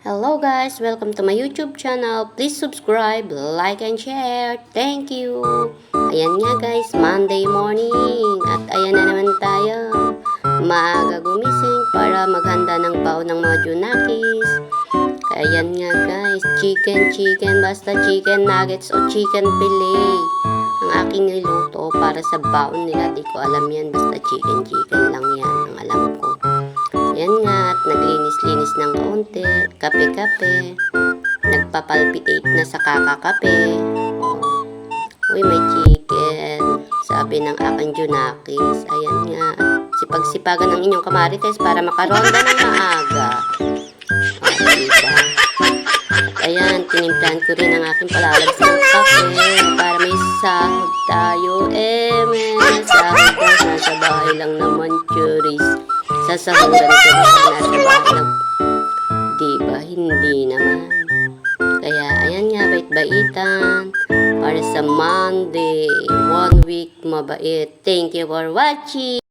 Hello guys, welcome to my YouTube channel. Please subscribe, like, and share. Thank you. Ayan nga guys, Monday morning. At ayan na naman tayo. Maaga gumising para maghanda ng baon ng mga Junakis. Ayan nga guys, chicken, basta chicken nuggets o chicken fillet. Ang aking niluto para sa baon nila. Di ko alam yan, basta chicken lang yan. Ang alam ko. Yan nga, at naglinis-linis ng kaunti, kape-kape, nagpapalpitate na sa kakakape. Uy, may chicken, sabi ng aking Junakis. Ayan nga, sipag-sipagan ng inyong kamarites para makaronda ng maaga. Diba? At ayan, tinimplahan ko rin ang aking palalabs ng kape para may sahod tayo. May sahod ko, nasa bahay lang naman, churis. Sasahuran ko na nasa bahay lang. Diba? Hindi naman. Kaya, ayan nga, bait-baitan. Para sa Monday, 1 week mabait. Thank you for watching.